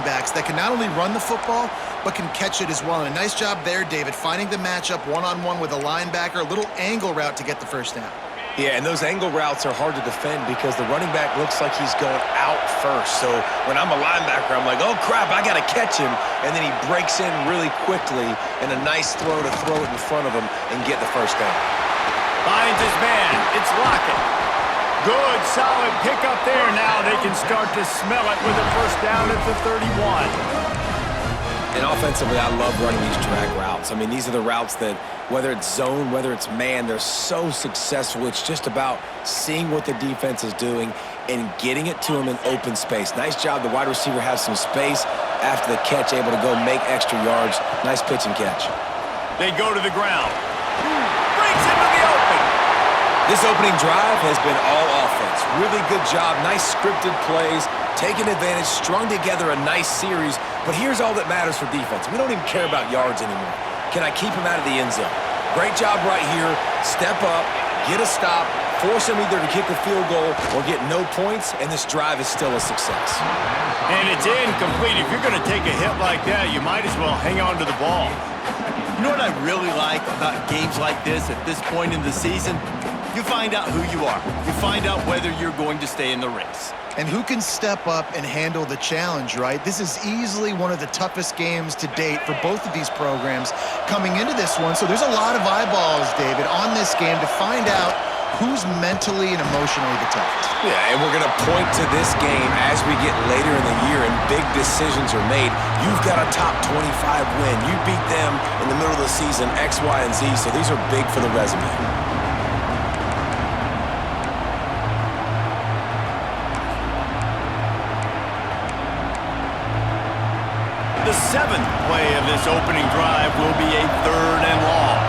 backs that can not only run the football, but can catch it as well. And a nice job there, David, finding the matchup one-on-one with a linebacker, a little angle route to get the first down. Yeah, and those angle routes are hard to defend because the running back looks like he's going out first. So when I'm a linebacker, I'm like, oh, crap, I got to catch him. And then he breaks in really quickly, and a nice throw to throw it in front of him and get the first down. Finds his man. It's Lockett. Good, solid pickup there. Now they can start to smell it with a first down at the 31. And offensively, I love running these drag routes. I mean, these are the routes that, whether it's zone, whether it's man, they're so successful. It's just about seeing what the defense is doing and getting it to him in open space. Nice job. The wide receiver has some space after the catch, able to go make extra yards. Nice pitch and catch. They go to the ground. Brings him to the open. This opening drive has been all offense. Really good job. Nice scripted plays. Taking advantage, strung together a nice series. But here's all that matters for defense. We don't even care about yards anymore. Can I keep him out of the end zone? Great job right here. Step up, get a stop, force him either to kick a field goal or get no points, and this drive is still a success. And it's incomplete. If you're going to take a hit like that, you might as well hang on to the ball. You know what I really like about games like this at this point in the season? You find out who you are. You find out whether you're going to stay in the race. And who can step up and handle the challenge, right? This is easily one of the toughest games to date for both of these programs coming into this one. So there's a lot of eyeballs, David, on this game to find out who's mentally and emotionally the toughest. Yeah, and we're going to point to this game as we get later in the year and big decisions are made. You've got a top 25 win. You beat them in the middle of the season, X, Y, and Z, so these are big for the resume. The seventh play of this opening drive will be a 3rd and long.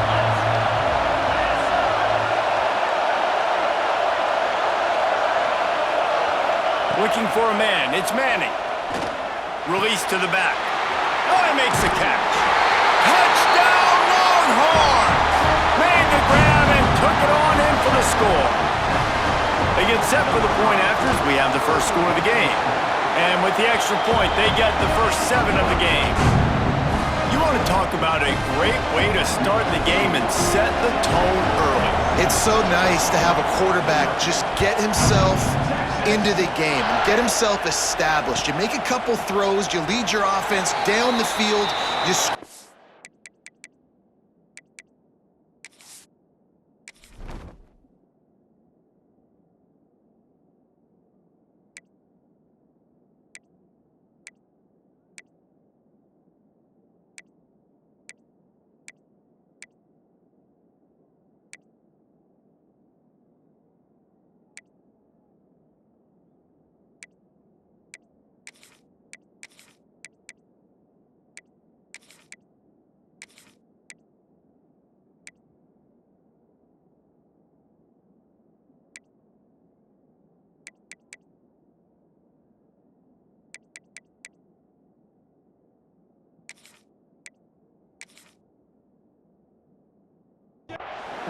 Looking for a man. It's Manning. Release to the back. Oh, he makes the catch. Touchdown, Longhorns! Made the grab and took it on in for the score. They get set for the point afters. We have the first score of the game. And with the extra point, they get the first 7 of the game. You want to talk about a great way to start the game and set the tone early. It's so nice to have a quarterback just get himself into the game and get himself established. You make a couple throws, you lead your offense down the field, you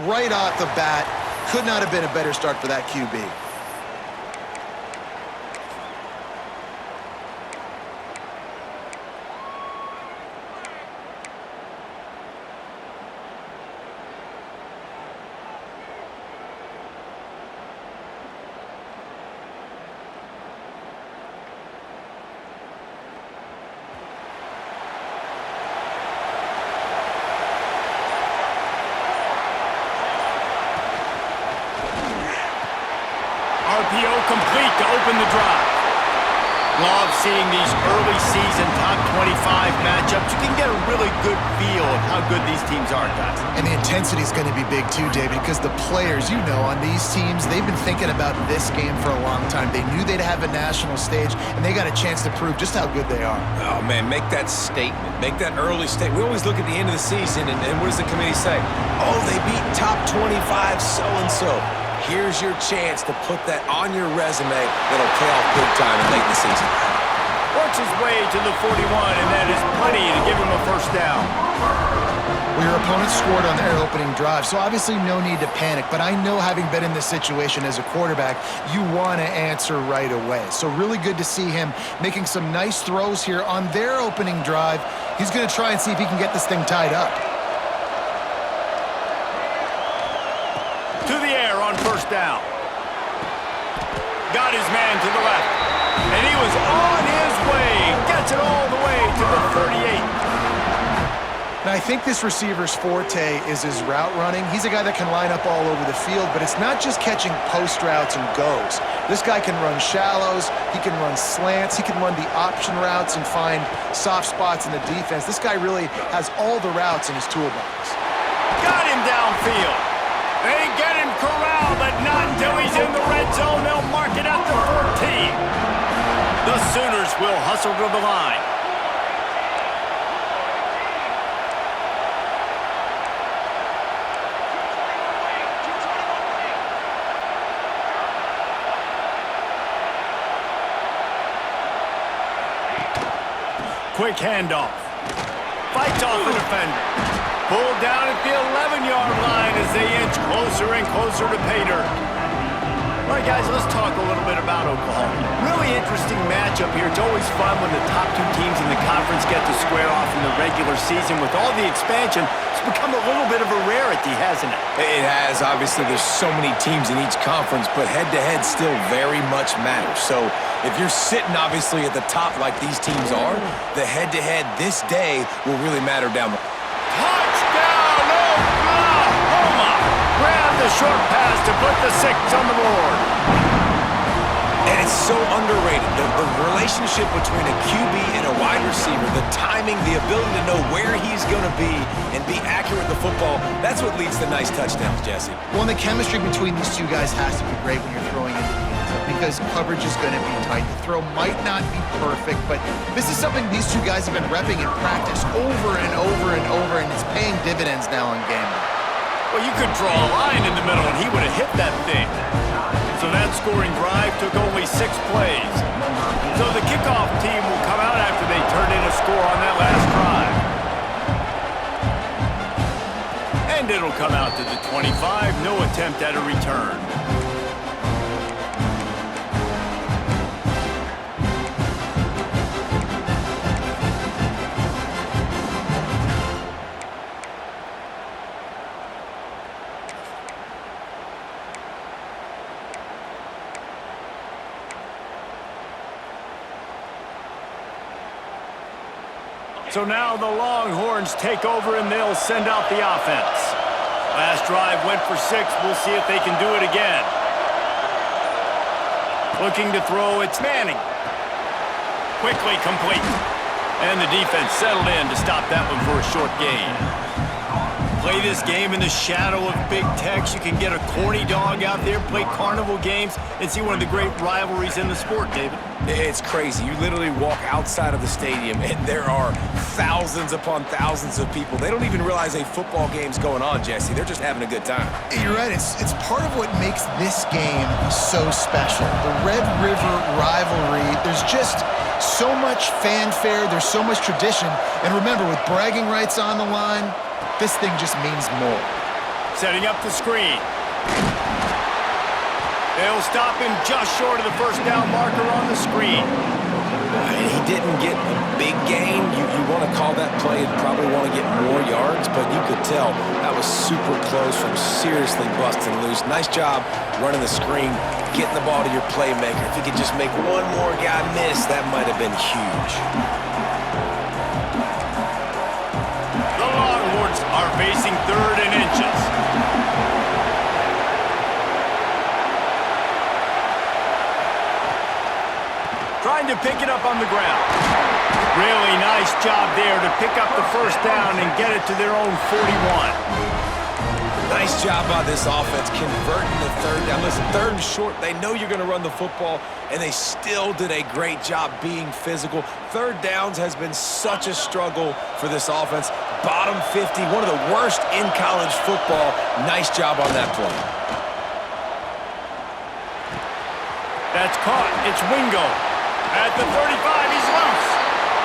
right off the bat, could not have been a better start for that QB. RPO complete to open the drive. Love seeing these early season top 25 matchups. You can get a really good feel of how good these teams are, guys. And the intensity is going to be big too, David, because the players, you know, on these teams, they've been thinking about this game for a long time. They knew they'd have a national stage, and they got a chance to prove just how good they are. Oh, man, make that statement. Make that early statement. We always look at the end of the season, and what does the committee say? Oh, they beat top 25 so-and-so. Here's your chance to put that on your resume that'll pay off big time and late in the season. Work makes his way to the 41, and that is plenty to give him a first down. Well, your opponent scored on their opening drive, so obviously no need to panic. But I know, having been in this situation as a quarterback, you want to answer right away. So really good to see him making some nice throws here on their opening drive. He's going to try and see if he can get this thing tied up. To the air on first down. Got his man to the left. And he was on his way. Gets it all the way to the 38. Now, I think this receiver's forte is his route running. He's a guy that can line up all over the field, but it's not just catching post routes and goes. This guy can run shallows, he can run slants, he can run the option routes and find soft spots in the defense. This guy really has all the routes in his toolbox. Got him downfield. They get him corralled, but not until he's in the red zone. They'll mark it at the 14. The Sooners will hustle to the line. Quick handoff. Fights off the defender. Pulled down at the 11-yard line as they inch closer and closer to pay dirt. All right, guys, let's talk a little bit about Oklahoma. Really interesting matchup here. It's always fun when the top two teams in the conference get to square off in the regular season. With all the expansion, it's become a little bit of a rarity, hasn't it? It has. Obviously, there's so many teams in each conference, but head-to-head still very much matters. So if you're sitting, obviously, at the top like these teams are, the head-to-head this day will really matter down the... Touchdown, Oklahoma! Grab the short pass to put the 6 on the board. And it's so underrated. The relationship between a QB and a wide receiver, the timing, the ability to know where he's going to be and be accurate with the football, that's what leads to nice touchdowns, Jesse. Well, and the chemistry between these two guys has to be great when you're throwing into the end zone, because coverage is going to be tight. The throw might not be perfect, but this is something these two guys have been repping in practice over and over and over, and it's paying dividends now on game day. Well, you could draw a line in the middle, and he would have hit that thing. So that scoring drive took only 6 plays. So the kickoff team will come out after they turn in a score on that last drive. And it'll come out to the 25. No attempt at a return. So now the Longhorns take over and they'll send out the offense. Last drive went for 6. We'll see if they can do it again. Looking to throw, it's Manning. Quickly complete. And the defense settled in to stop that one for a short gain. Play this game in the shadow of Big Tex. You can get a corny dog out there, play carnival games, and see one of the great rivalries in the sport, David. It's crazy. You literally walk outside of the stadium, and there are thousands upon thousands of people. They don't even realize a football game's going on, Jesse. They're just having a good time. You're right. It's part of what makes this game so special. The Red River rivalry, there's just so much fanfare. There's so much tradition. And remember, with bragging rights on the line, this thing just means more. Setting up the screen. They'll stop him just short of the first down marker on the screen. He didn't get a big gain. You want to call that play and probably want to get more yards, but you could tell that was super close from seriously busting loose. Nice job running the screen, getting the ball to your playmaker. If he could just make one more guy miss, that might have been huge. The Longhorns are facing 3rd and inches. Trying to pick it up on the ground. Really nice job there to pick up the first down and get it to their own 41. Nice job by this offense converting the 3rd down. Listen, 3rd and short, they know you're going to run the football, and they still did a great job being physical. 3rd downs has been such a struggle for this offense. Bottom 50, one of the worst in college football. Nice job on that play. That's caught. It's Wingo. At the 35, he's loose.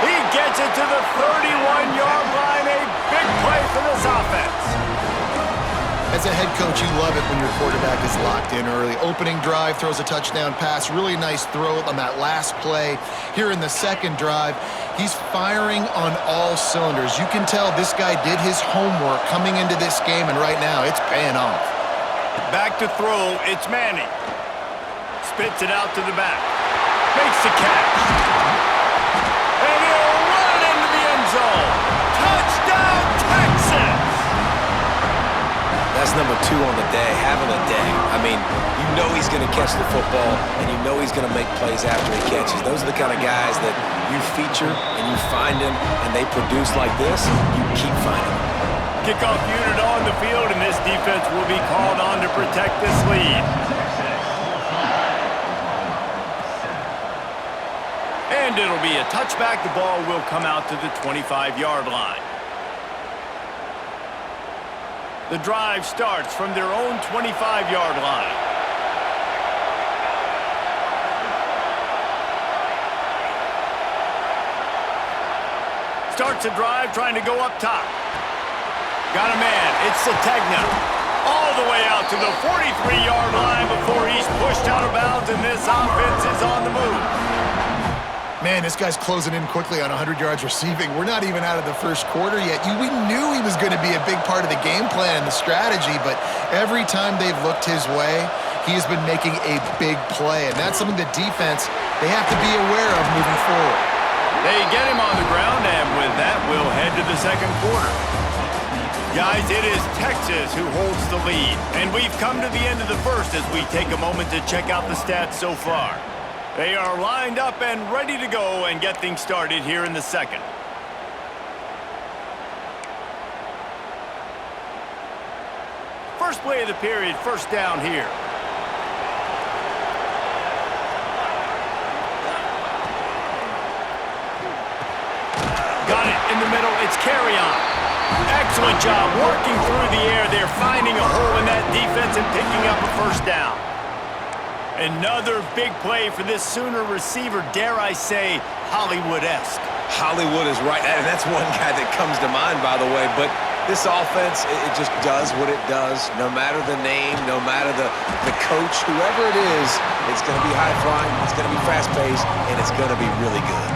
He gets it to the 31-yard line. A big play for this offense. As a head coach, you love it when your quarterback is locked in early. Opening drive, throws a touchdown pass. Really nice throw on that last play. Here in the second drive, he's firing on all cylinders. You can tell this guy did his homework coming into this game, and right now it's paying off. Back to throw, it's Manning. Spits it out to the back. Makes the catch. And he'll run it into the end zone. Touchdown, Texas! That's number 2 on the day, having a day. I mean, you know he's going to catch the football, and you know he's going to make plays after he catches. Those are the kind of guys that you feature and you find them, and they produce like this, you keep finding them. Kickoff unit on the field, and this defense will be called on to protect this lead. And it'll be a touchback. The ball will come out to the 25-yard line. The drive starts from their own 25-yard line. Starts a drive trying to go up top. Got a man. It's Sategna. All the way out to the 43-yard line before he's pushed out of bounds, and this offense is on the move. Man, this guy's closing in quickly on 100 yards receiving. We're not even out of the first quarter yet. We knew he was going to be a big part of the game plan and the strategy, but every time they've looked his way, he has been making a big play, and that's something the defense, they have to be aware of moving forward. They get him on the ground, and with that, we'll head to the second quarter. Guys, it is Texas who holds the lead, and we've come to the end of the first as we take a moment to check out the stats so far. They are lined up and ready to go and get things started here in the second. First play of the period, first down here. Got it in the middle, it's Carry-On. Excellent job working through the air. They're finding a hole in that defense and picking up a first down. Another big play for this Sooner receiver, dare I say, Hollywood-esque. Hollywood is right, and that's one guy that comes to mind, by the way, but this offense, it just does what it does. No matter the name, no matter the coach, whoever it is, it's going to be high-flying, it's going to be fast-paced, and it's going to be really good.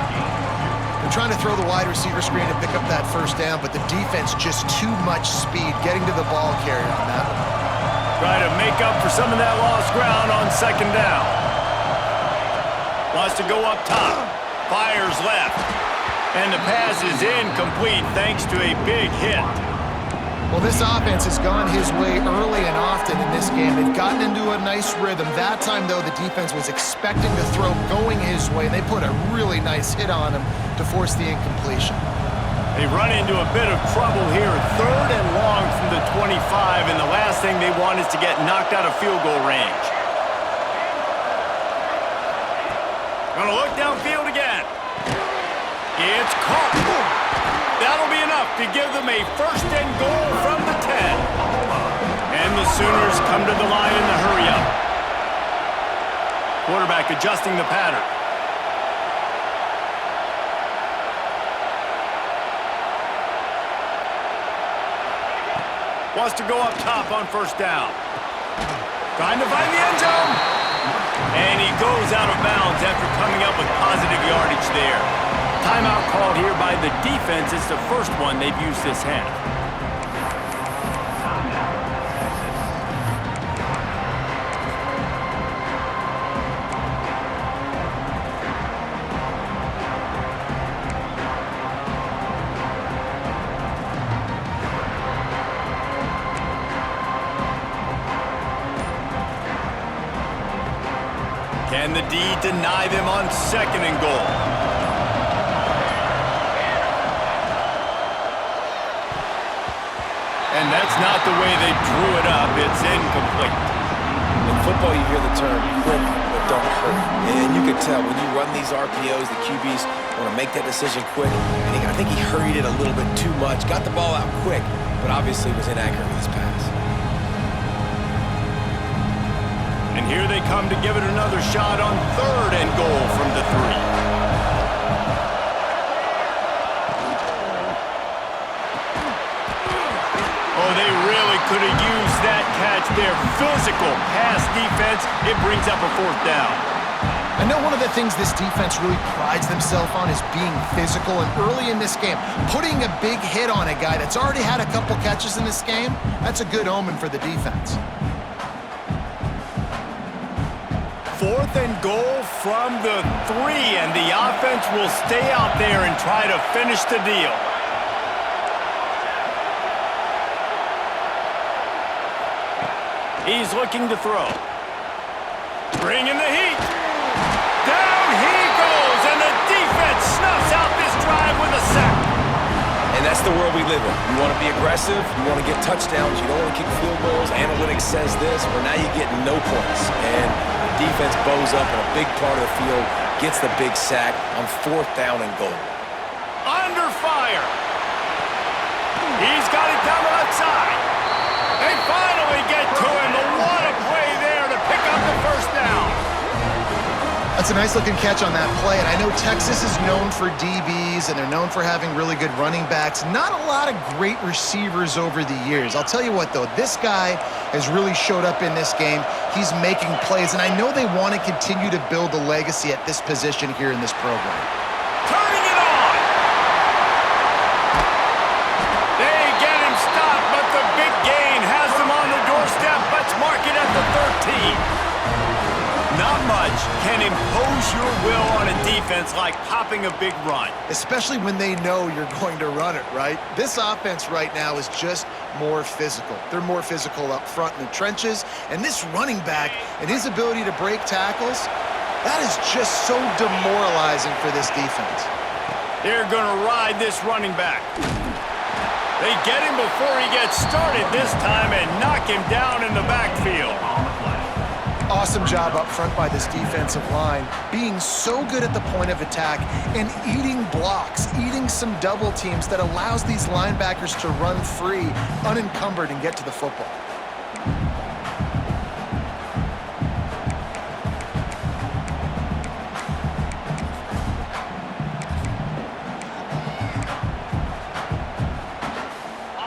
They're trying to throw the wide receiver screen to pick up that first down, but the defense just too much speed getting to the ball carrier on that one. Try to make up for some of that lost ground on second down. Wants to go up top. Fires left. And the pass is incomplete thanks to a big hit. Well, this offense has gone his way early and often in this game. They've gotten into a nice rhythm. That time, though, the defense was expecting the throw going his way. They put a really nice hit on him to force the incompletion. They run into a bit of trouble here. 3rd and long from the 25, and the last thing they want is to get knocked out of field goal range. Gonna look downfield again. It's caught. That'll be enough to give them a 1st and goal from the 10. And the Sooners come to the line in the hurry-up. Quarterback adjusting the pattern. Wants to go up top on first down. Trying to find the end zone. And he goes out of bounds after coming up with positive yardage there. Timeout called here by the defense. It's the first one they've used this half. Can the D deny them on 2nd and goal? And that's not the way they drew it up. It's incomplete. In football, you hear the term quick, but don't hurt. And you can tell when you run these RPOs, the QBs want to make that decision quick. And I think he hurried it a little bit too much. Got the ball out quick, but obviously was inaccurate with his pass. And here they come to give it another shot on 3rd and goal from the 3. could have used that catch there. Physical pass defense. It brings up a fourth down. I know one of the things this defense really prides themselves on is being physical, and early in this game, putting a big hit on a guy that's already had a couple catches in this game, that's a good omen for the defense. 4th and goal from the 3, and the offense will stay out there and try to finish the deal. He's looking to throw. Bringing the heat. Down he goes, and the defense snuffs out this drive with a sack. And that's the world we live in. You want to be aggressive, you want to get touchdowns, you don't want to kick field goals. Analytics says this, but now you get no points. And the defense bows up in a big part of the field, gets the big sack on 4th down and goal. Under fire. He's got it down the left side. They finally get to him. What a play there to pick up the first down. That's a nice-looking catch on that play, and I know Texas is known for DBs, and they're known for having really good running backs. Not a lot of great receivers over the years. I'll tell you what, though, this guy has really showed up in this game. He's making plays, and I know they want to continue to build a legacy at this position here in this program. Turning it on. They get him stopped, but the big gain has them on the doorstep. Let's mark it at the 13. Not much can impose your will on a defense like popping a big run. Especially when they know you're going to run it, right? This offense right now is just more physical. They're more physical up front in the trenches, and this running back and his ability to break tackles, that is just so demoralizing for this defense. They're going to ride this running back. They get him before he gets started this time and knock him down in the backfield. Awesome job up front by this defensive line, being so good at the point of attack and eating blocks, eating some double teams that allows these linebackers to run free, unencumbered, and get to the football.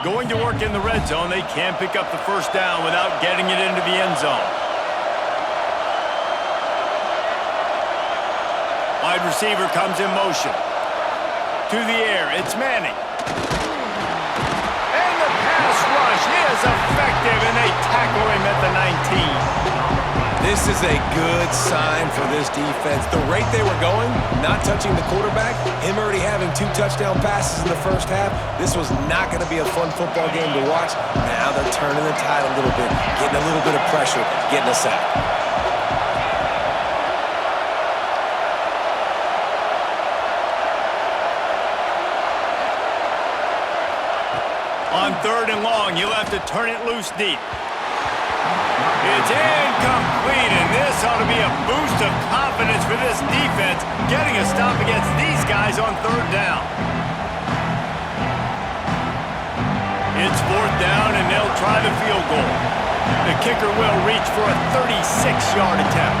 Going to work in the red zone, they can't pick up the first down without getting it into the end zone. Wide receiver comes in motion. To the air, it's Manning. And the pass rush is effective, and they tackle him at the 19. This is a good sign for this defense. The rate they were going, not touching the quarterback, him already having 2 touchdown passes in the first half, this was not going to be a fun football game to watch. Now they're turning the tide a little bit, getting a little bit of pressure, getting a sack. On 3rd and long, you'll have to turn it loose deep. It's incomplete, and this ought to be a boost of confidence for this defense, getting a stop against these guys on 3rd down. It's 4th down, and they'll try the field goal. The kicker will reach for a 36-yard attempt.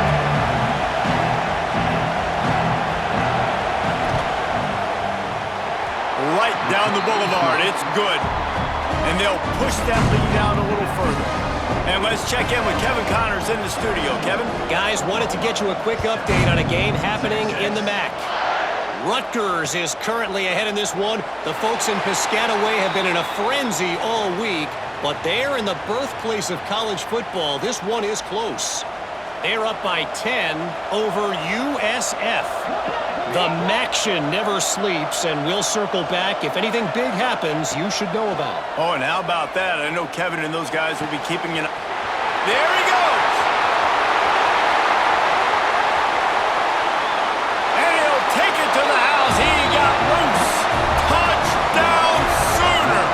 Right down the boulevard, it's good. And they'll push that lead out a little further. And let's check in with Kevin Connors in the studio. Kevin? Guys, wanted to get you a quick update on a game happening in the MAC. Rutgers is currently ahead in this one. The folks in Piscataway have been in a frenzy all week, but they're in the birthplace of college football. This one is close. They're up by 10 over USF. The MACtion never sleeps, and we'll circle back. If anything big happens, you should know about. Oh, and how about that? I know Kevin and those guys will be keeping an... There he goes! And he'll take it to the house. He got loose. Touchdown Sooners!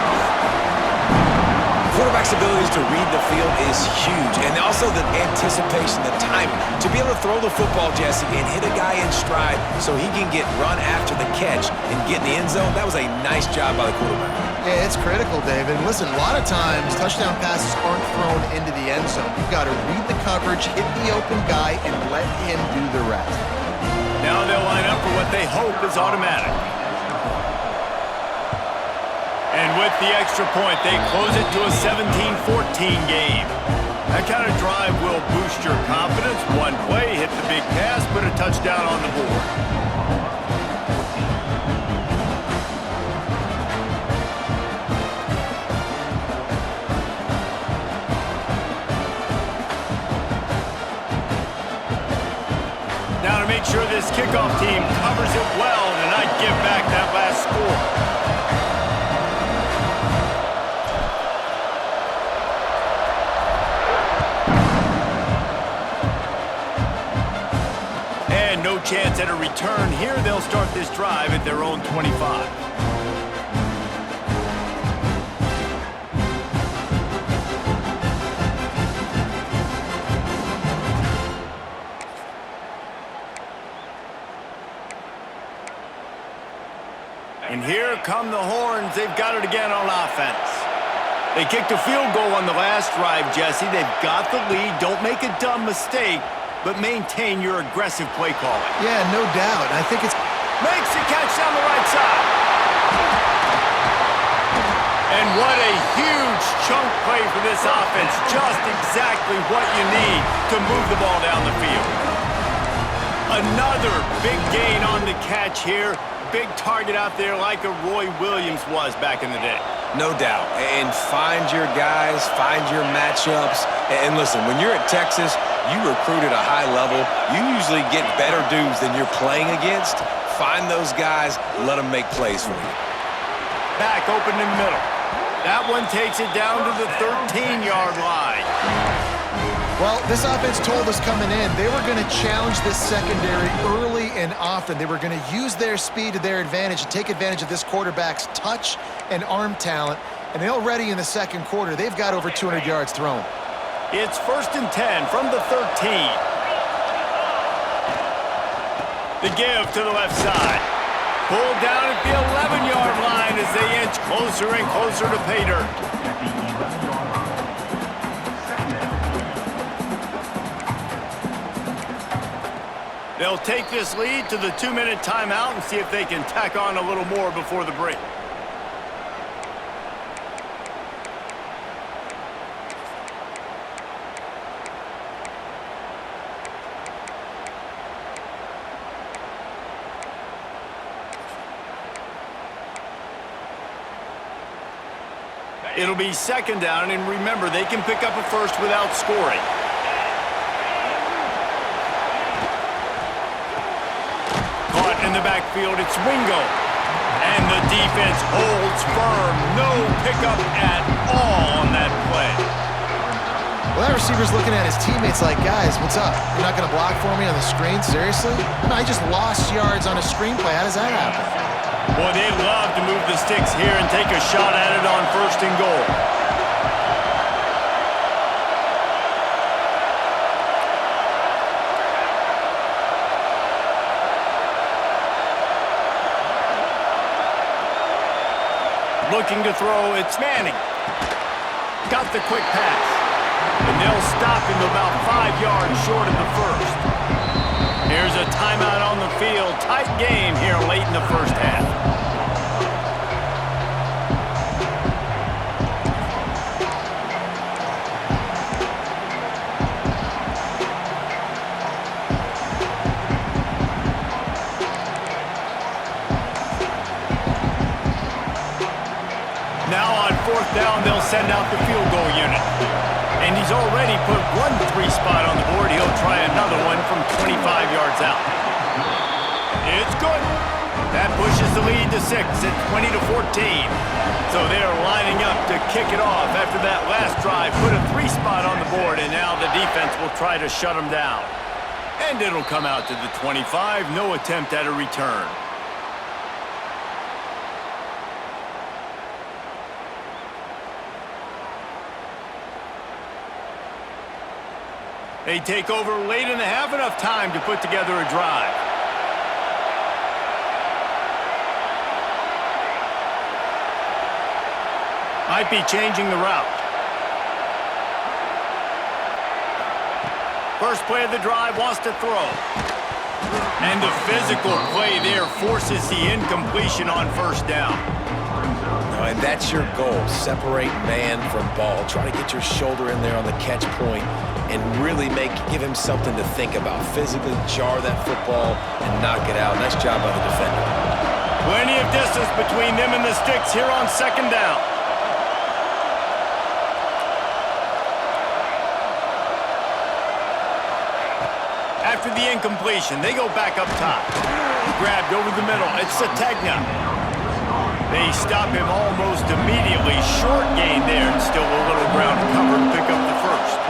Quarterback's abilities to read the field is huge, and also the anticipation, the timing. To be able to throw the football, Jesse, and hit a guy in stride so he can get run after the catch and get in the end zone, that was a nice job by the quarterback. Yeah, it's critical, David. Listen, a lot of times touchdown passes aren't thrown into the end zone. You've got to read the coverage, hit the open guy, and let him do the rest. Now they'll line up for what they hope is automatic. And with with the extra point. They close it to a 17-14 game. That kind of drive will boost your confidence. One play, hit the big pass, put a touchdown on the board. Now to make sure this kickoff team covers it well and not give back that last score. And no chance at a return here. They'll start this drive at their own 25. And here come the horns. They've got it again on offense. They kicked a field goal on the last drive, Jesse. They've got the lead. Don't make a dumb mistake, but maintain your aggressive play calling. Yeah, no doubt. I think it's... Makes the catch down the right side. And what a huge chunk play for this offense. Just exactly what you need to move the ball down the field. Another big gain on the catch here. Big target out there like a Roy Williams was back in the day. No doubt. And find your guys, find your matchups. And listen, when you're at Texas, you recruit at a high level. You usually get better dudes than you're playing against. Find those guys, let them make plays for you. Back open in the middle. That one takes it down to the 13-yard line. Well, this offense told us coming in they were going to challenge this secondary early and often. They were going to use their speed to their advantage and take advantage of this quarterback's touch and arm talent. And already in the second quarter, they've got over 200 yards thrown. It's 1st and 10 from the 13. The give to the left side. Pulled down at the 11-yard line as they inch closer and closer to pay dirt. They'll take this lead to the 2-minute timeout and see if they can tack on a little more before the break. It'll be 2nd down, and remember, they can pick up a first without scoring. Caught in the backfield, it's Wingo. And the defense holds firm. No pickup at all on that play. Well, that receiver's looking at his teammates like, guys, what's up? You're not going to block for me on the screen? Seriously? I just lost yards on a screenplay. How does that happen? Boy, they'd love to move the sticks here and take a shot at it on 1st and goal. Looking to throw, it's Manning. Got the quick pass. And they'll stop him about 5 yards short of the first. Here's a timeout on the field. Tight game here late in the first half. Now on 4th down, they'll send out the field goal unit. And he's already put one 3 spot on the board. He'll try another one from 25 yards out. It's good. That pushes the lead to 6 at 20-14. So they're lining up to kick it off after that last drive. Put a 3 spot on the board, and now the defense will try to shut them down. And it'll come out to the 25. No attempt at a return. They take over late in the half, enough time to put together a drive. Might be changing the route. First play of the drive, wants to throw. And the physical play there forces the incompletion on 1st down. And that's your goal. Separate man from ball. Try to get your shoulder in there on the catch point and really give him something to think about. Physically jar that football and knock it out. Nice job by the defender. Plenty of distance between them and the sticks here on second down. After the incompletion, they go back up top. Grabbed over the middle. It's Sategna. They stop him almost immediately. Short gain there, and still a little ground cover to pick up the first.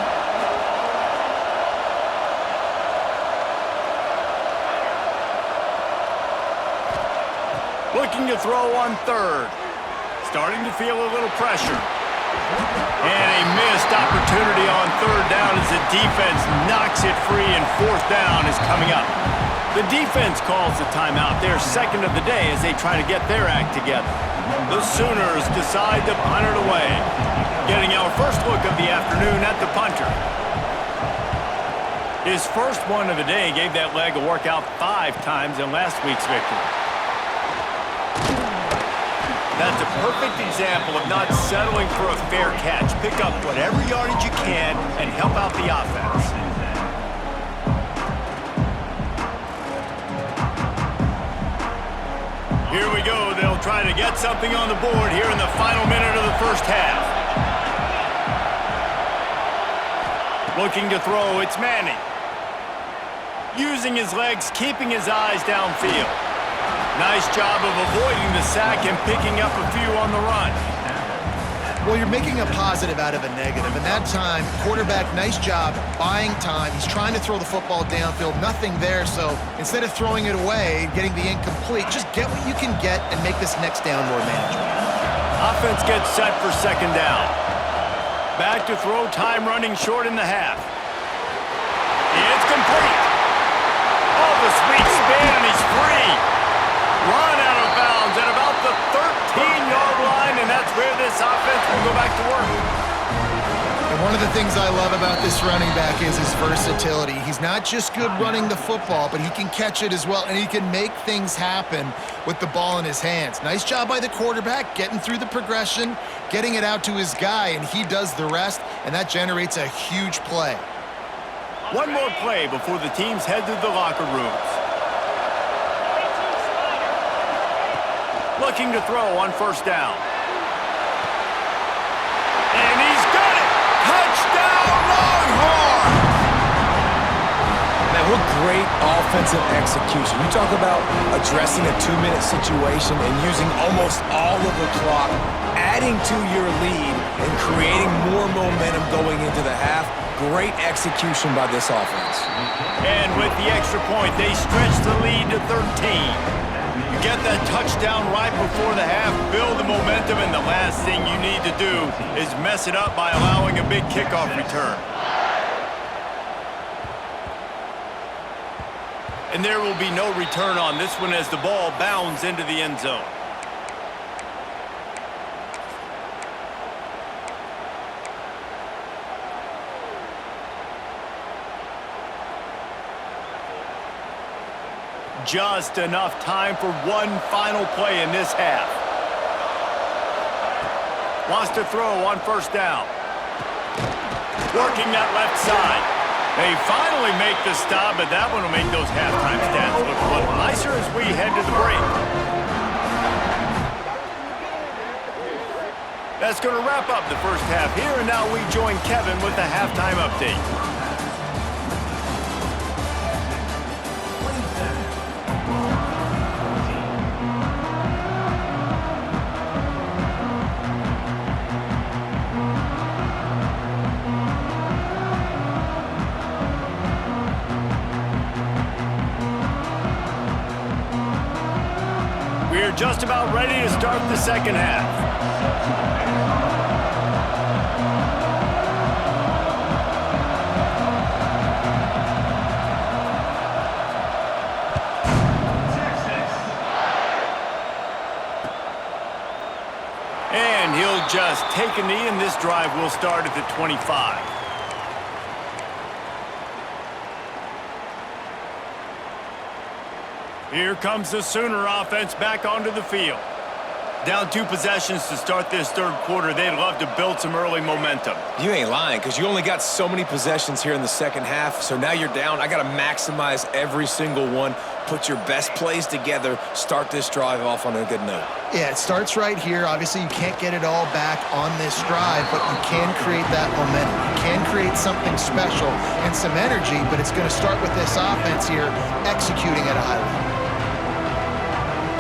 Looking to throw on third. Starting to feel a little pressure. And a missed opportunity on third down as the defense knocks it free, and fourth down is coming up. The defense calls the timeout, their second of the day, as they try to get their act together. The Sooners decide to punt it away. Getting our first look of the afternoon at the punter. His first one of the day gave that leg a workout 5 times in last week's victory. That's a perfect example of not settling for a fair catch. Pick up whatever yardage you can and help out the offense. Here we go. They'll try to get something on the board here in the final minute of the first half. Looking to throw, it's Manning. Using his legs, keeping his eyes downfield. Nice job of avoiding the sack and picking up a few on the run. Well, you're making a positive out of a negative. And that time, quarterback, nice job buying time. He's trying to throw the football downfield. Nothing there. So instead of throwing it away, getting the incomplete, just get what you can get and make this next down more manageable. Offense gets set for second down. Back to throw, time running short in the half. It's complete. Oh, the sweet spin, and he's free. Run out of bounds at about the 13-yard line, and that's where this offense will go back to work. And one of the things I love about this running back is his versatility. He's not just good running the football, but he can catch it as well, and he can make things happen with the ball in his hands. Nice job by the quarterback, getting through the progression, getting it out to his guy, and he does the rest, and that generates a huge play. One more play before the teams head to the locker rooms. Looking to throw on first down. And he's got it! Touchdown, Longhorns! Man, what great offensive execution. You talk about addressing a 2-minute situation and using almost all of the clock, adding to your lead and creating more momentum going into the half. Great execution by this offense. And with the extra point, they stretch the lead to 13. You get that touchdown right before the half, build the momentum, and the last thing you need to do is mess it up by allowing a big kickoff return. And there will be no return on this one as the ball bounds into the end zone. Just enough time for one final play in this half. Wants to throw on first down. Working that left side. They finally make the stop, but that one will make those halftime stats look a little nicer as we head to the break. That's going to wrap up the first half here, and now we join Kevin with the halftime update. We're just about ready to start the second half. And he'll just take a knee, and this drive will start at the 25. Here comes the Sooner offense back onto the field. Down 2 possessions to start this third quarter. They'd love to build some early momentum. You ain't lying, because you only got so many possessions here in the second half, so now you're down. I got to maximize every single one, put your best plays together, start this drive off on a good note. Yeah, it starts right here. Obviously, you can't get it all back on this drive, but you can create that momentum. You can create something special and some energy, but it's going to start with this offense here executing at a high level.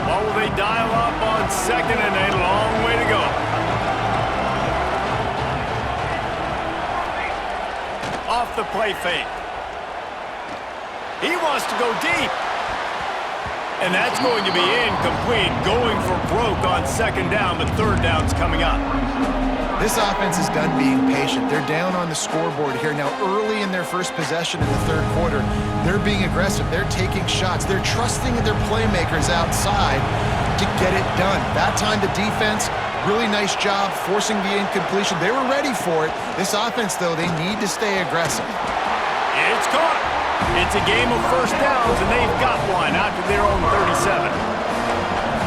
What will they dial up on second and a long way to go? Off the play fake. He wants to go deep. And that's going to be incomplete. Going for broke on second down, but third down's coming up. This offense is done being patient. They're down on the scoreboard here. Now, early in their first possession in the third quarter, they're being aggressive. They're taking shots. They're trusting their playmakers outside to get it done. That time, the defense, really nice job forcing the incompletion. They were ready for it. This offense, though, they need to stay aggressive. It's caught. It's a game of first downs, and they've got one after their own 37.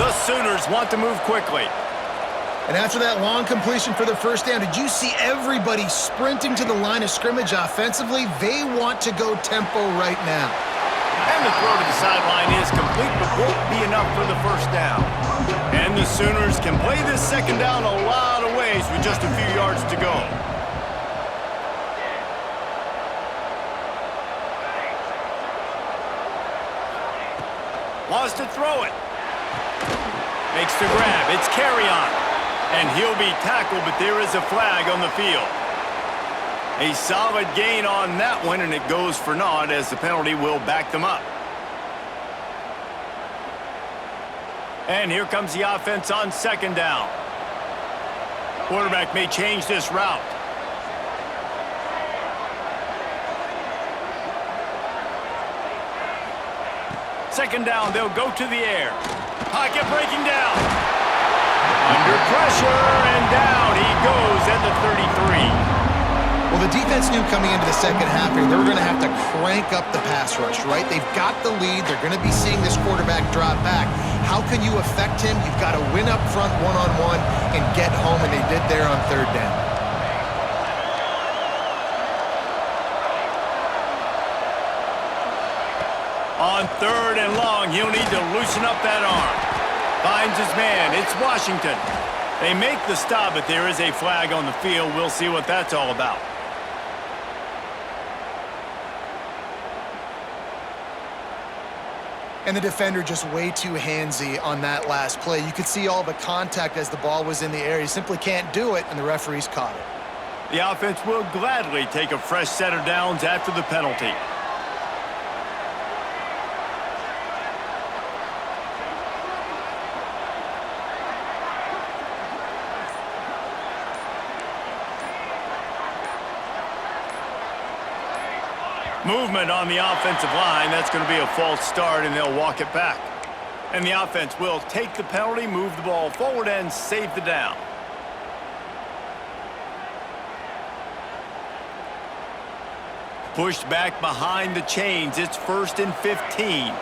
The Sooners want to move quickly. And after that long completion for the first down, did you see everybody sprinting to the line of scrimmage offensively? They want to go tempo right now. And the throw to the sideline is complete, but won't be enough for the first down. And the Sooners can play this second down a lot of ways with just a few yards to go. Wants to throw it. Makes the grab. It's carry on. And he'll be tackled, but there is a flag on the field. A solid gain on that one, and it goes for naught as the penalty will back them up. And here comes the offense on second down. Quarterback may change this route. Second down, they'll go to the air. Pocket breaking down. Under pressure, and down he goes at the 33. Well, the defense knew coming into the second half here, they were going to have to crank up the pass rush, right? They've got the lead. They're going to be seeing this quarterback drop back. How can you affect him? You've got to win up front one-on-one and get home, and they did there on third down. On third and long, he'll need to loosen up that arm. Finds his man. It's Washington. They make the stop, but there is a flag on the field. We'll see what that's all about. And the defender just way too handsy on that last play. You could see all the contact as the ball was in the air. He simply can't do it, and the referees caught it. The offense will gladly take a fresh set of downs after the penalty. Movement on the offensive line. That's going to be a false start, and they'll walk it back. And the offense will take the penalty, move the ball forward, and save the down. Pushed back behind the chains. It's 1st and 15.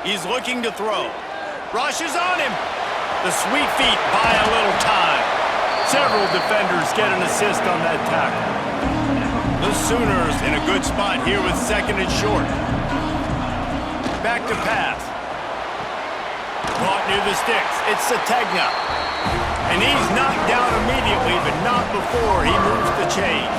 He's looking to throw. Rush is on him. The sweet feet buy a little time. Several defenders get an assist on that tackle. The Sooners in a good spot here with second and short. Back to pass. Caught near the sticks. It's Sategna. And he's knocked down immediately, but not before he moves the chains.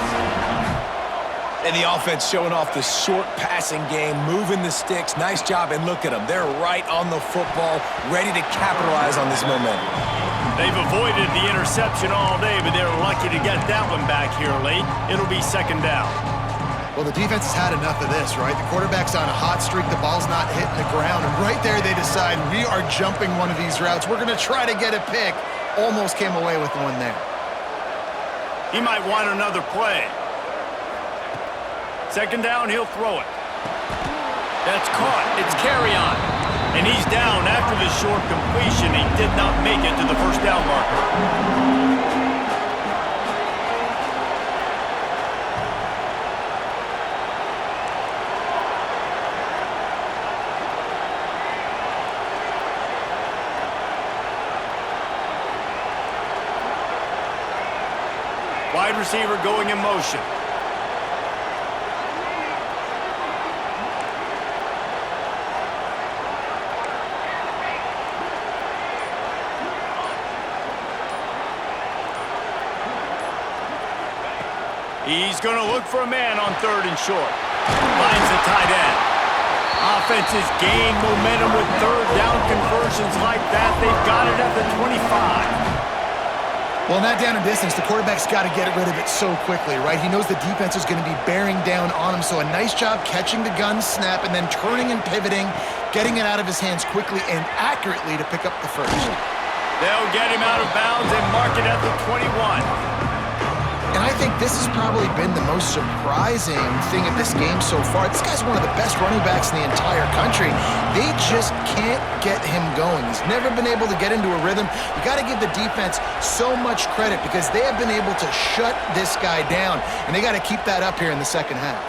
And the offense showing off the short passing game, moving the sticks. Nice job, and look at them. They're right on the football, ready to capitalize on this momentum. They've avoided the interception all day, but they're lucky to get that one back here late. It'll be second down. Well, the defense has had enough of this, right? The quarterback's on a hot streak. The ball's not hitting the ground. And right there, they decide, we are jumping one of these routes. We're going to try to get a pick. Almost came away with one there. He might want another play. Second down, he'll throw it. That's caught. It's carry on. And he's down after the short completion. He did not make it to the first down marker. Wide receiver going in motion. He's going to look for a man on 3rd and short. Finds the tight end. Offenses gain momentum with 3rd down conversions like that. They've got it at the 25. Well, in that down and distance, the quarterback's got to get rid of it so quickly, right? He knows the defense is going to be bearing down on him, so a nice job catching the gun snap and then turning and pivoting, getting it out of his hands quickly and accurately to pick up the first. They'll get him out of bounds and mark it at the 21. And I think this has probably been the most surprising thing of this game so far. This guy's one of the best running backs in the entire country. They just can't get him going. He's never been able to get into a rhythm. You got to give the defense so much credit because they have been able to shut this guy down, and they got to keep that up here in the second half.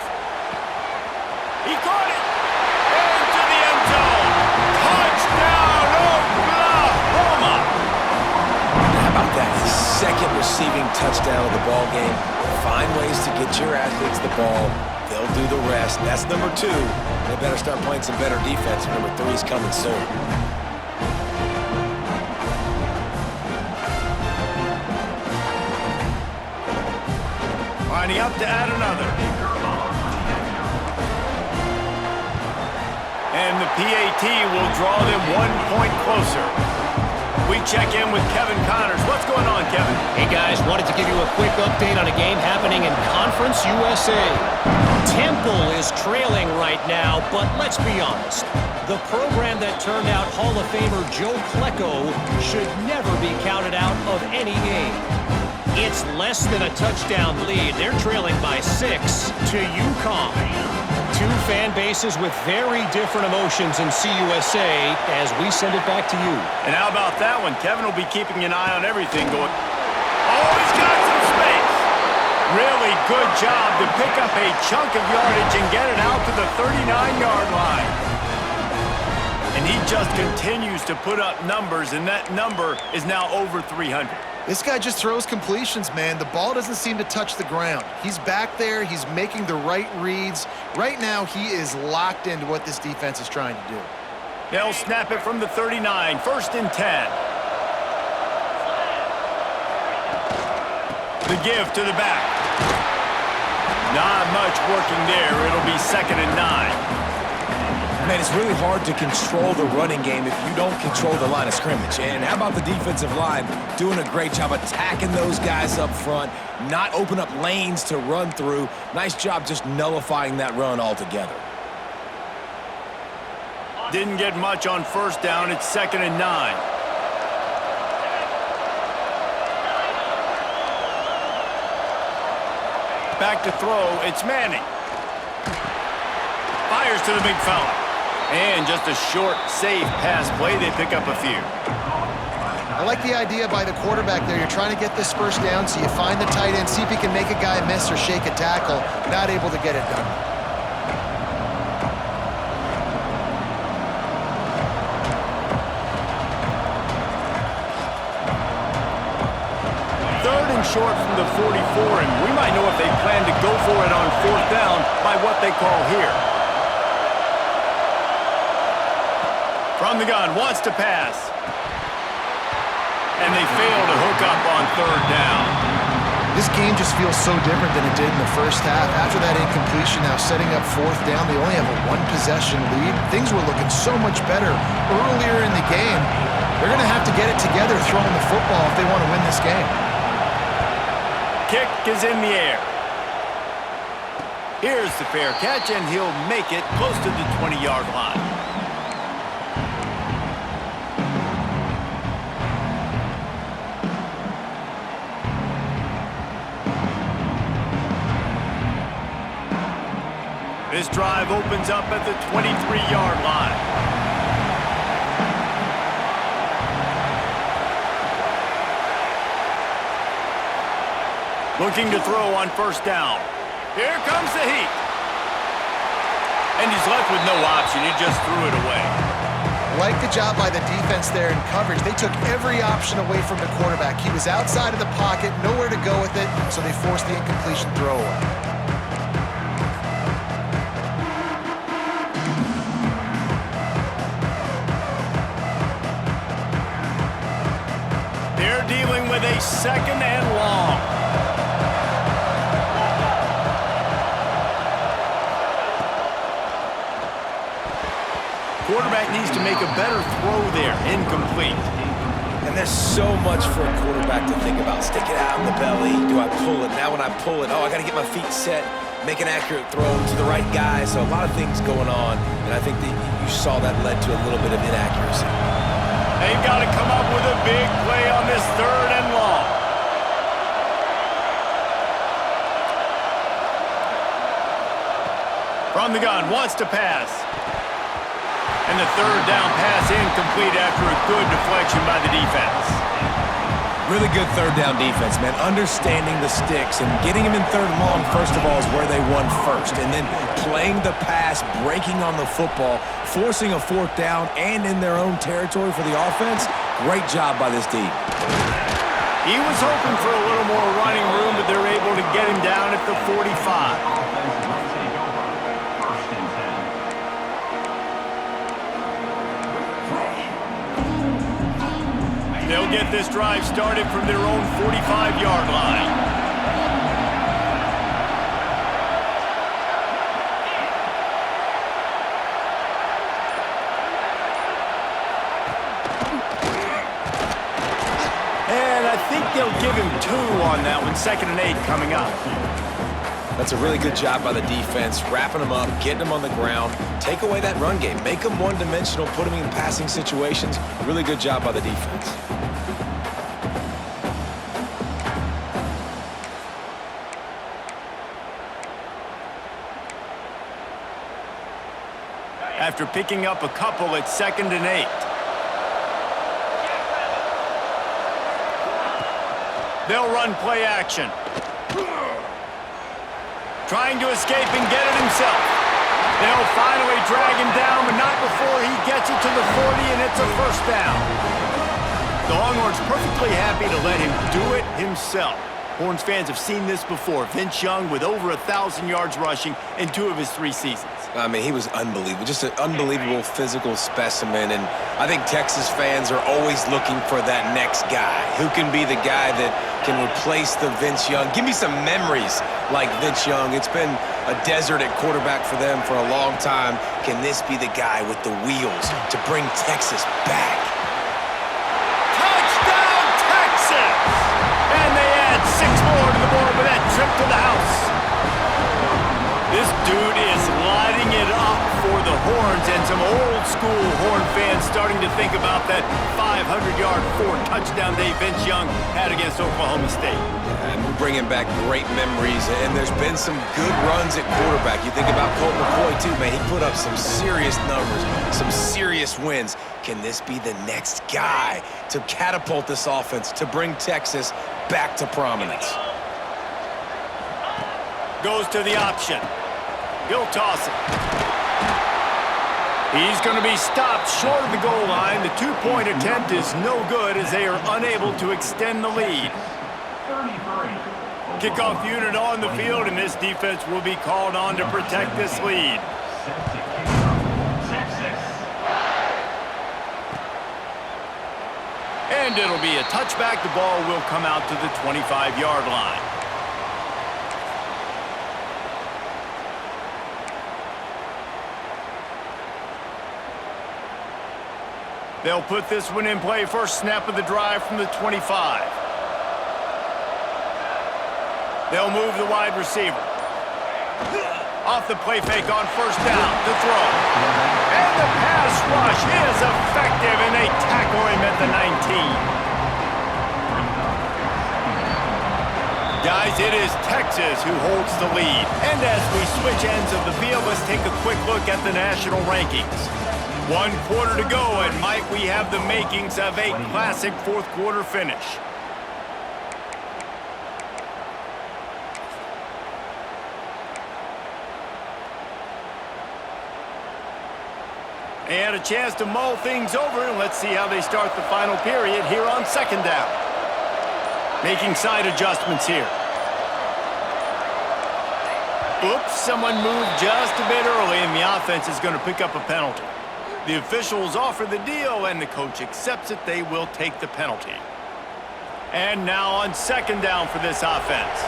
He caught it! Into the end zone! Touchdown, Oklahoma! How about that? Second receiving touchdown of the ball game. Find ways to get your athletes the ball. They'll do the rest. That's number 2. They better start playing some better defense. Number 3 is coming soon. Lining up to add another. And the PAT will draw them 1 point closer. We check in with Kevin Connors. What's going on, Kevin? Hey, guys, wanted to give you a quick update on a game happening in Conference USA. Temple is trailing right now, but let's be honest. The program that turned out Hall of Famer Joe Klecko should never be counted out of any game. It's less than a touchdown lead. They're trailing by 6 to UConn. 2 fan bases with very different emotions in CUSA as we send it back to you. And how about that one? Kevin will be keeping an eye on everything going. Oh, he's got some space. Really good job to pick up a chunk of yardage and get it out to the 39-yard line. And he just continues to put up numbers, and that number is now over 300. This guy just throws completions, man. The ball doesn't seem to touch the ground. He's back there. He's making the right reads. Right now, he is locked into what this defense is trying to do. They'll snap it from the 39, 1st and 10. The give to the back. Not much working there. It'll be 2nd and 9. Man, it's really hard to control the running game if you don't control the line of scrimmage. And how about the defensive line doing a great job attacking those guys up front, not open up lanes to run through. Nice job just nullifying that run altogether. Didn't get much on 1st down. It's 2nd and 9. Back to throw. It's Manning. Fires to the big fella. And just a short, safe pass play. They pick up a few. I like the idea by the quarterback there. You're trying to get this first down, so you find the tight end, see if he can make a guy miss or shake a tackle. Not able to get it done. Third and short from the 44, and we might know if they plan to go for it on 4th down by what they call here. From the gun, wants to pass. And they fail to hook up on 3rd down. This game just feels so different than it did in the first half. After that incompletion, now setting up 4th down, they only have a 1-possession lead. Things were looking so much better earlier in the game. They're going to have to get it together throwing the football if they want to win this game. Kick is in the air. Here's the fair catch, and he'll make it close to the 20-yard line. This drive opens up at the 23-yard line. Looking to throw on 1st down. Here comes the heat. And he's left with no option. He just threw it away. Like the job by the defense there in coverage. They took every option away from the quarterback. He was outside of the pocket, nowhere to go with it, so they forced the incompletion throwaway. They're dealing with a 2nd and long. Quarterback needs to make a better throw there. Incomplete. And there's so much for a quarterback to think about. Stick it out in the belly. Do I pull it? Now when I pull it, I got to get my feet set, make an accurate throw to the right guy. So a lot of things going on, and I think that you saw that led to a little bit of inaccuracy. They've got to come up with a big play on this 3rd and long. From the gun, wants to pass. And the 3rd down pass incomplete after a good deflection by the defense. Really good 3rd down defense, man. Understanding the sticks and getting them in 3rd and long, first of all, is where they won first. And then playing the pass, breaking on the football, forcing a 4th down, and in their own territory for the offense. Great job by this D. He was hoping for a little more running room, but they're able to get him down at the 45. They'll get this drive started from their own 45-yard line. And I think they'll give him 2 on that one. 2nd and 8 coming up. That's a really good job by the defense, wrapping them up, getting them on the ground, take away that run game, make them one-dimensional, put them in passing situations. Really good job by the defense. After picking up a couple at 2nd and 8. They'll run play action. Trying to escape and get it himself. They'll finally drag him down, but not before he gets it to the 40, and it's a 1st down. The Longhorns perfectly happy to let him do it himself. Horns fans have seen this before. Vince Young with over 1,000 yards rushing in 2 of his 3 seasons. I mean, he was unbelievable. Just an unbelievable physical specimen. And I think Texas fans are always looking for that next guy. Who can be the guy that can replace the Vince Young? Give me some memories like Vince Young. It's been a desert at quarterback for them for a long time. Can this be the guy with the wheels to bring Texas back? Touchdown, Texas! And they add 6 more to the board with that trip to the house. This dude is lighting it up for the Horns, and some old-school Horn fans starting to think about that 500-yard, 4-touchdown day Vince Young had against Oklahoma State. And we're bringing back great memories, and there's been some good runs at quarterback. You think about Colt McCoy, too, man. He put up some serious numbers, some serious wins. Can this be the next guy to catapult this offense, to bring Texas back to prominence? Goes to the option. He'll toss it. He's going to be stopped short of the goal line. The 2-point attempt is no good as they are unable to extend the lead. Kickoff unit on the field, and this defense will be called on to protect this lead. And it'll be a touchback. The ball will come out to the 25-yard line. They'll put this one in play. First snap of the drive from the 25. They'll move the wide receiver. Off the play fake on 1st down. The throw. And the pass rush is effective, and they tackle him at the 19. Guys, it is Texas who holds the lead. And as we switch ends of the field, let's take a quick look at the national rankings. 1 quarter to go, and might we have the makings of a classic 4th quarter finish. They had a chance to mull things over, and let's see how they start the final period here on second down. Making side adjustments here. Oops, someone moved just a bit early, and the offense is going to pick up a penalty. The officials offer the deal, and the coach accepts it. They will take the penalty. And now on second down for this offense.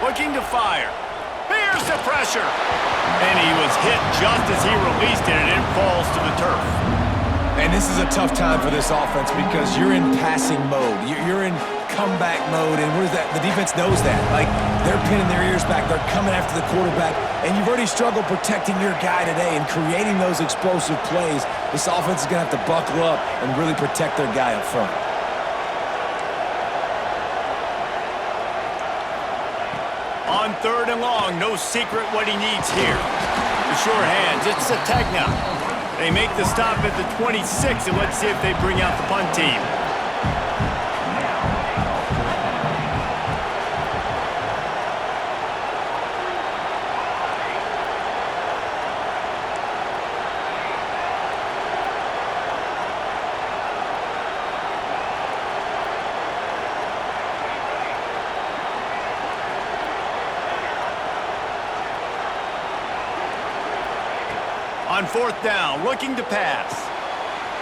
Looking to fire. Here's the pressure. And he was hit just as he released it, and it falls to the turf. And this is a tough time for this offense because you're in passing mode. You're in comeback mode, and what is that? The defense knows that. Like, they're pinning their ears back. They're coming after the quarterback, and you've already struggled protecting your guy today and creating those explosive plays. This offense is going to have to buckle up and really protect their guy up front. On third and long, no secret what he needs here. The sure hands, it's Sategna. They make the stop at the 26, and let's see if they bring out the punt team. On fourth down, looking to pass.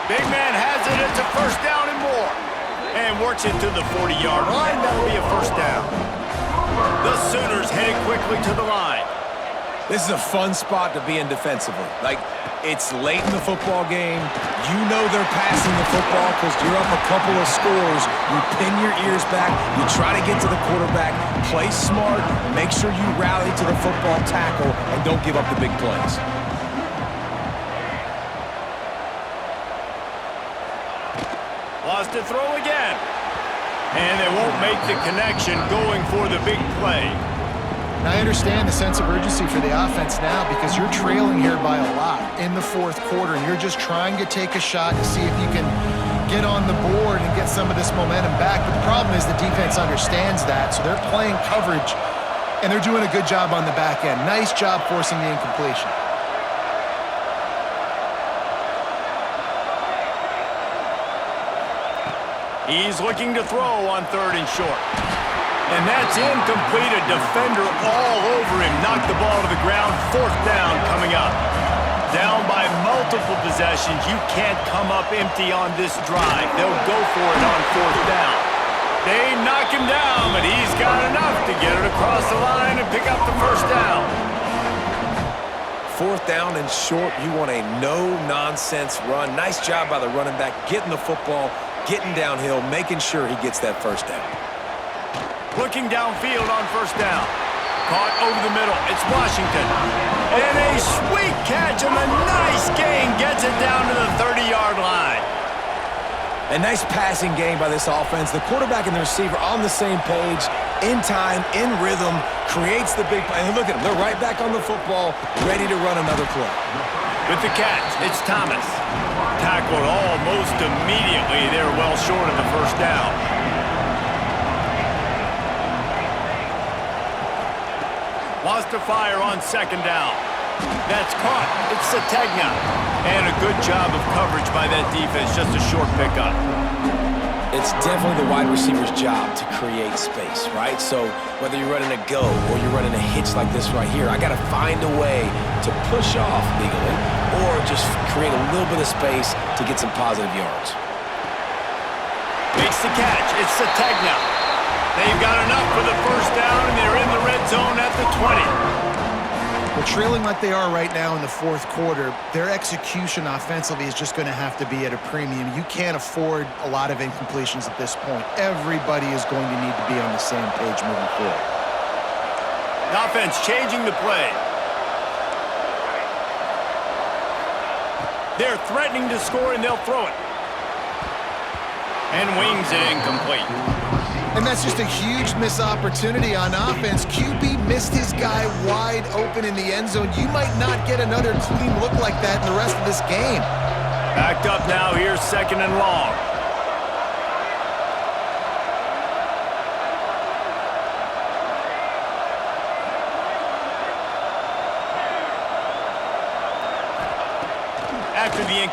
Big man has it. It's a first down and more. And works it to the 40-yard line. That'll be a first down. The Sooners headed quickly to the line. This is a fun spot to be in defensively. Like, it's late in the football game. You know they're passing the football because you're up a couple of scores. You pin your ears back. You try to get to the quarterback. Play smart. Make sure you rally to the football tackle and don't give up the big plays. Lost to throw again. And they won't make the connection going for the big play. And I understand the sense of urgency for the offense now because you're trailing here by a lot in the fourth quarter, and you're just trying to take a shot to see if you can get on the board and get some of this momentum back. But the problem is the defense understands that, so they're playing coverage, and they're doing a good job on the back end. Nice job forcing the incompletion. He's looking to throw on third and short. And that's incomplete. A defender all over him. Knocked the ball to the ground. Fourth down coming up. Down by multiple possessions. You can't come up empty on this drive. They'll go for it on fourth down. They knock him down, but he's got enough to get it across the line and pick up the first down. Fourth down and short. You want a no-nonsense run. Nice job by the running back getting the football, getting downhill, making sure he gets that first down. Looking downfield on first down. Caught over the middle. It's Washington. And a sweet catch and a nice gain gets it down to the 30-yard line. A nice passing game by this offense. The quarterback and the receiver on the same page, in time, in rhythm, creates the big play. And look at them. They're right back on the football, ready to run another play. With the catch, it's Thomas. Tackled almost immediately. They're well short of the first down. Lost to fire on second down. That's caught. It's Sategna. And a good job of coverage by that defense. Just a short pickup. It's definitely the wide receiver's job to create space, right? So whether you're running a go or you're running a hitch like this right here, I got to find a way to push off legally or just create a little bit of space to get some positive yards. Makes the catch. It's Sategna. They've got enough for the first down, and they're in the red zone at the 20. Well, trailing like they are right now in the fourth quarter, their execution offensively is just going to have to be at a premium. You can't afford a lot of incompletions at this point. Everybody is going to need to be on the same page moving forward. The offense changing the play. They're threatening to score, and they'll throw it. And wings it incomplete. And that's just a huge missed opportunity on offense. QB missed his guy wide open in the end zone. You might not get another clean look like that in the rest of this game. Backed up now. Here's second and long.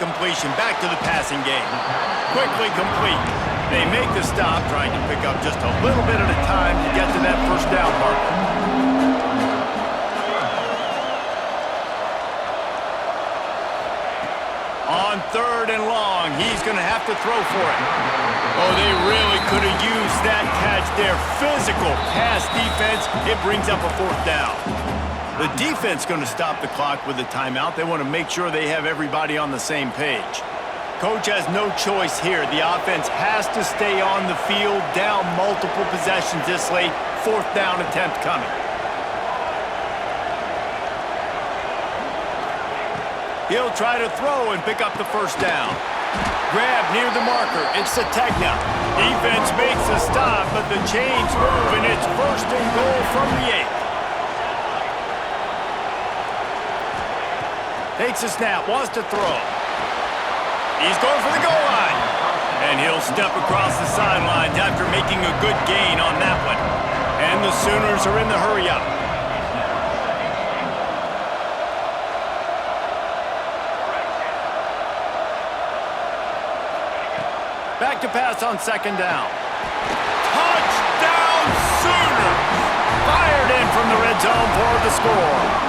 incompletion. Back to the passing game. Quickly complete. They make the stop, trying to pick up just a little bit at a time to get to that first down marker. On 3rd and long, he's going to have to throw for it. Oh, they really could have used that catch there. Physical pass defense. It brings up a 4th down. The defense going to stop the clock with a timeout. They want to make sure they have everybody on the same page. Coach has no choice here. The offense has to stay on the field, down multiple possessions this late. 4th down attempt coming. He'll try to throw and pick up the first down. Grab near the marker. It's Sategna. Defense makes a stop, but the chains move, and it's 1st and goal from the 8. Takes a snap, wants to throw. He's going for the goal line. And he'll step across the sidelines after making a good gain on that one. And the Sooners are in the hurry-up. Back to pass on 2nd down. Touchdown Sooners! Fired in from the red zone for the score.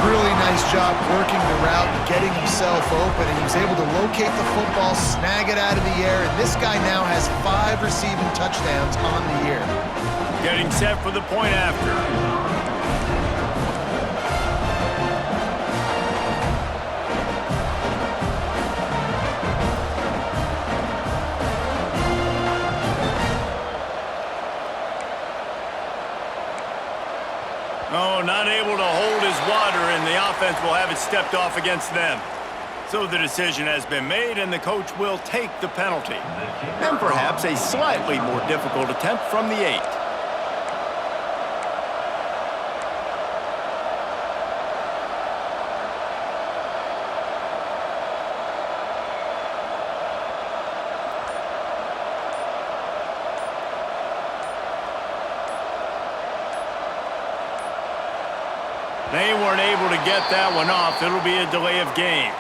Really nice job working the route and getting himself open, and he was able to locate the football, snag it out of the air, and this guy now has 5 receiving touchdowns on the year. Getting set for the point after. Oh, not able to hold his water, and the offense will have it stepped off against them. So the decision has been made, and the coach will take the penalty. And perhaps a slightly more difficult attempt from the 8. They weren't able to get that one off. It'll be a delay of game.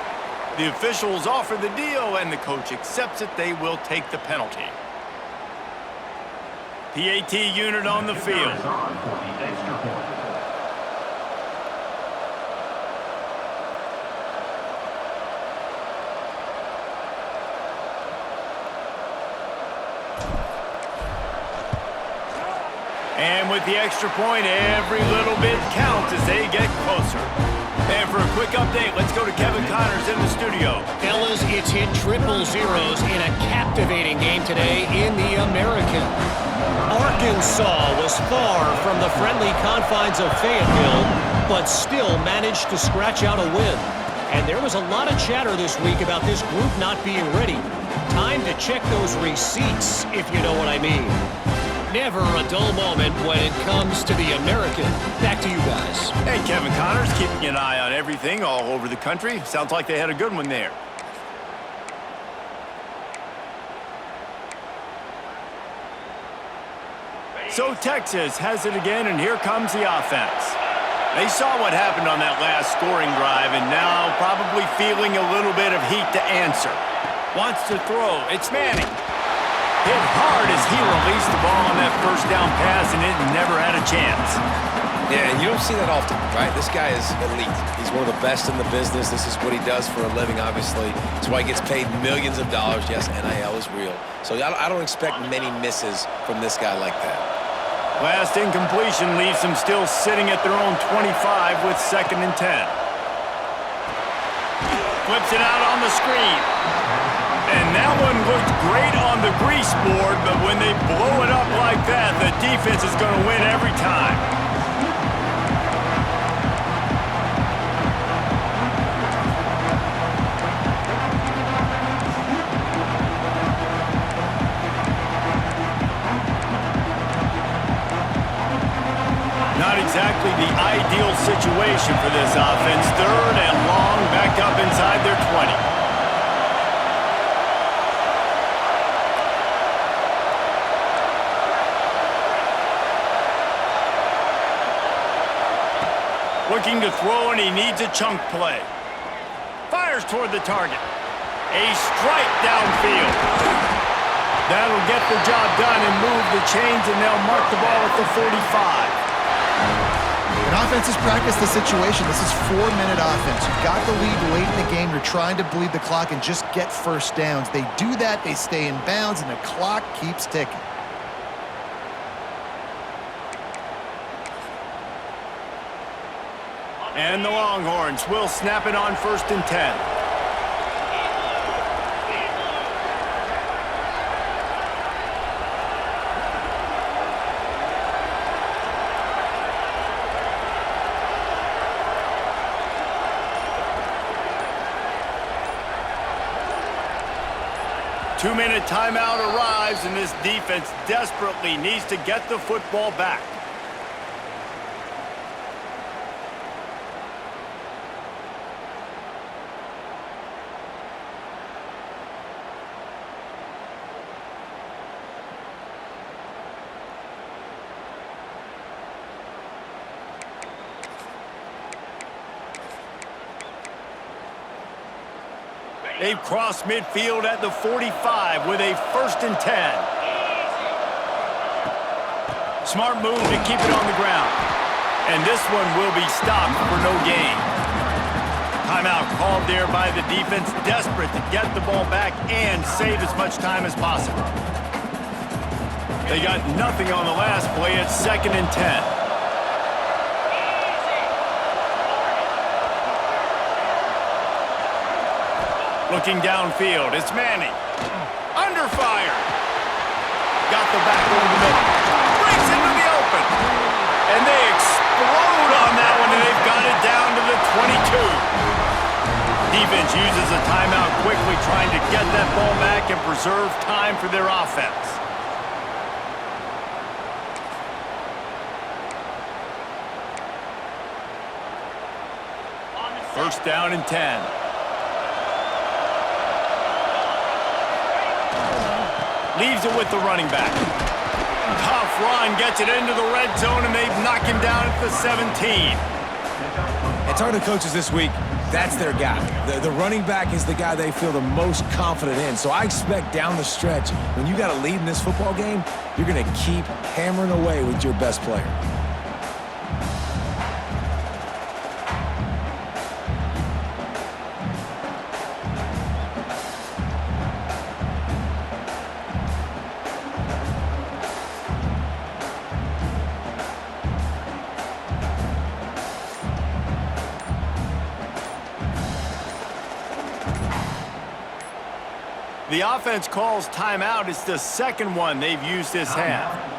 The officials offer the deal, and the coach accepts it. They will take the penalty. PAT unit on the field. And with the extra point, every little bit counts as they get closer. And for a quick update, let's go to Kevin Connors in the studio. Fellas, it's hit 000 in a captivating game today in the American. Arkansas was far from the friendly confines of Fayetteville, but still managed to scratch out a win. And there was a lot of chatter this week about this group not being ready. Time to check those receipts, if you know what I mean. Never a dull moment when it comes to the American. Back to you guys. Hey, Kevin Connors, keeping an eye on everything all over the country. Sounds like they had a good one there. So Texas has it again, and here comes the offense. They saw what happened on that last scoring drive, and now probably feeling a little bit of heat to answer. Wants to throw. It's Manning. Hit hard as he released the ball on that first down pass, and it never had a chance. Yeah, and you don't see that often, right? This guy is elite. He's one of the best in the business. This is what he does for a living, obviously. That's why he gets paid millions of dollars. Yes, NIL is real. So I don't expect many misses from this guy like that. Last incompletion leaves them still sitting at their own 25 with 2nd and 10. Flips it out on the screen. And that one looked great on the grease board, but when they blow it up like that, the defense is going to win every time. Not exactly the ideal situation for this offense. 3rd and long, back up inside their 20. Looking to throw, and he needs a chunk play. Fires fires toward the target. A strike downfield. That'll get the job done and move the chains, and they'll mark the ball at the 45. And offenses practice the situation. This is 4-minute offense. You've got the lead late in the game. You're trying to bleed the clock and just get first downs. They do that, they stay in bounds, and the clock keeps ticking. And the Longhorns will snap it on 1st and 10. Two-minute timeout arrives, and this defense desperately needs to get the football back. They've crossed midfield at the 45 with a 1st and 10. Smart move to keep it on the ground. And this one will be stopped for no gain. Timeout called there by the defense, desperate to get the ball back and save as much time as possible. They got nothing on the last play at 2nd and 10. Looking downfield, it's Manning. Under fire. Got the back over the middle. Breaks into the open. And they explode on that one, and they've got it down to the 22. Defense uses a timeout quickly, trying to get that ball back and preserve time for their offense. First down and 10. Leaves it with the running back. Tough run, gets it into the red zone, and they knock him down at the 17. And talking to coaches this week, that's their guy. The running back is the guy they feel the most confident in. So I expect down the stretch, when you got a lead in this football game, you're going to keep hammering away with your best player. The offense calls timeout. It's the second one they've used this half.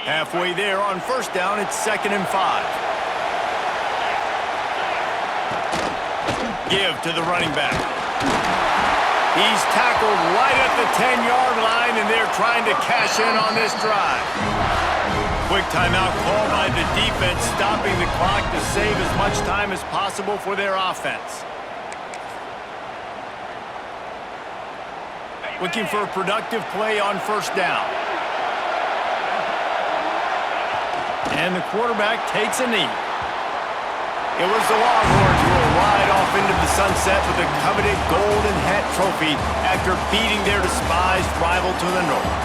Halfway there on 1st down, it's 2nd and 5. Give to the running back. He's tackled right at the 10-yard line, and they're trying to cash in on this drive. Quick timeout called by the defense, stopping the clock to save as much time as possible for their offense. Looking for a productive play on 1st down. And the quarterback takes a knee. It was the Longhorns who will ride off into the sunset with the coveted Golden Hat Trophy after beating their despised rival to the north.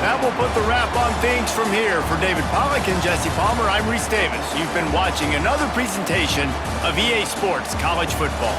That will put the wrap on things from here. For David Pollack and Jesse Palmer, I'm Reese Davis. You've been watching another presentation of EA Sports College Football.